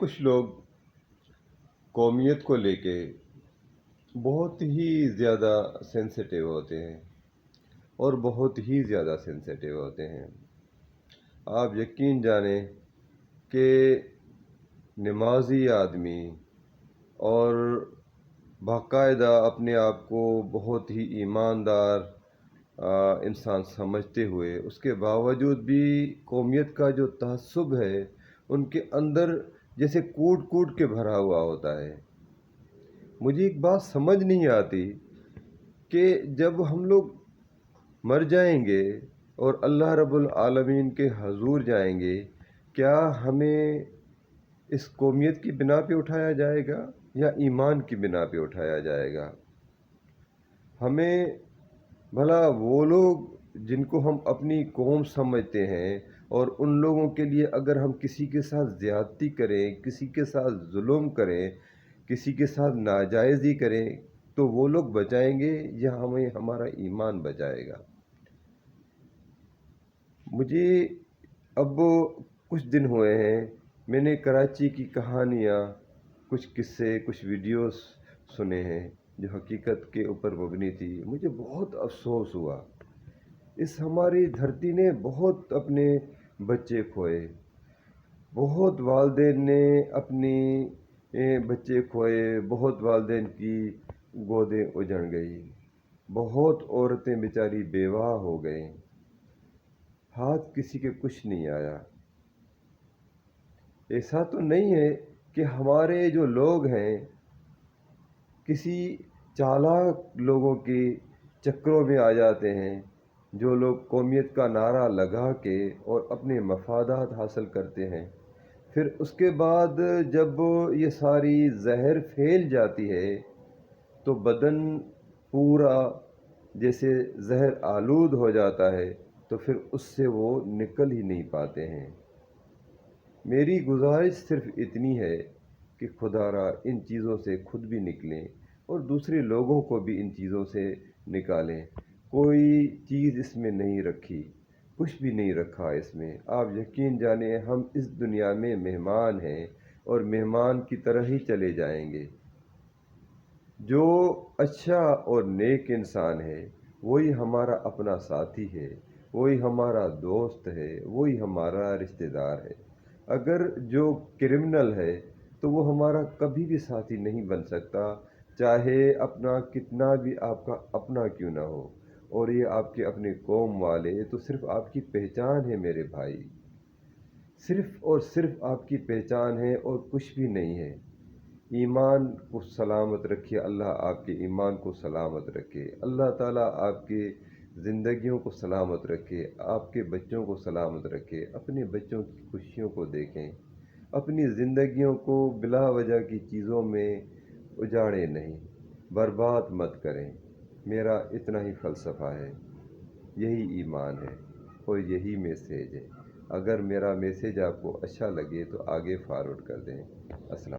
कुछ लोग कौमियत को लेके बहुत ही ज़्यादा सेंसिटिव होते हैं और बहुत ही ज़्यादा सेंसिटिव होते हैं। आप यकीन जानें कि नमाज़ी आदमी और बाकायदा अपने आप को बहुत ही ईमानदार इंसान समझते हुए उसके बावजूद भी कौमियत का जो तअस्सुब है उनके अंदर जैसे कूट कूट के भरा हुआ होता है। मुझे एक बात समझ नहीं आती कि जब हम लोग मर जाएंगे और अल्लाह रब्बुल आलमीन के हजूर जाएंगे, क्या हमें इस कौमियत की बिना पे उठाया जाएगा या ईमान की बिना पे उठाया जाएगा? हमें भला वो लोग जिनको हम अपनी कौम समझते हैं और उन लोगों के लिए अगर हम किसी के साथ ज़्यादती करें, किसी के साथ जुल्म करें, किसी के साथ नाजायज़ी करें, तो वो लोग बचाएंगे या हमें हमारा ईमान बचाएगा? मुझे अब कुछ दिन हुए हैं, मैंने कराची की कहानियाँ, कुछ किस्से, कुछ वीडियोस सुने हैं जो हकीकत के ऊपर मबनी थी। मुझे बहुत अफसोस हुआ। इस हमारी धरती ने बहुत अपने बच्चे खोए, बहुत वालदेन ने अपनी बच्चे खोए, बहुत वालदेन की गोदें उजड़ गई, बहुत औरतें बेचारी बेवाह हो गईं, हाथ किसी के कुछ नहीं आया। ऐसा तो नहीं है कि हमारे जो लोग हैं किसी चालाक लोगों के चक्करों में आ जाते हैं, जो लोग कौमियत का नारा लगा के और अपने मफादात हासिल करते हैं, फिर उसके बाद जब ये सारी जहर फैल जाती है तो बदन पूरा जैसे जहर आलूद हो जाता है, तो फिर उससे वो निकल ही नहीं पाते हैं। मेरी गुजारिश सिर्फ इतनी है कि खुदारा इन चीज़ों से खुद भी निकलें और दूसरे लोगों को भी इन चीज़ों से निकालें। कोई चीज़ इसमें नहीं रखी, कुछ भी नहीं रखा इसमें। आप यकीन जाने हम इस दुनिया में मेहमान हैं और मेहमान की तरह ही चले जाएंगे। जो अच्छा और नेक इंसान है वही हमारा अपना साथी है, वही हमारा दोस्त है, वही हमारा रिश्तेदार है। अगर जो क्रिमिनल है तो वो हमारा कभी भी साथी नहीं बन सकता, चाहे अपना कितना भी आपका अपना क्यों ना हो। और ये आपके अपने कौम वाले तो सिर्फ आपकी पहचान है मेरे भाई, सिर्फ और सिर्फ आपकी पहचान है और कुछ भी नहीं है। ईमान को सलामत रखिए, अल्लाह आपके ईमान को सलामत रखे, अल्लाह ताला आपके ज़िंदगियों को सलामत रखे, आपके बच्चों को सलामत रखे। अपने बच्चों की खुशियों को देखें, अपनी ज़िंदगियों को बिला वजह की चीज़ों में उजाड़े नहीं, बर्बाद मत करें। मेरा इतना ही फ़लसफ़ा है, यही ईमान है और यही मैसेज है। अगर मेरा मैसेज आपको अच्छा लगे तो आगे फॉरवर्ड कर दें। अस्सलाम।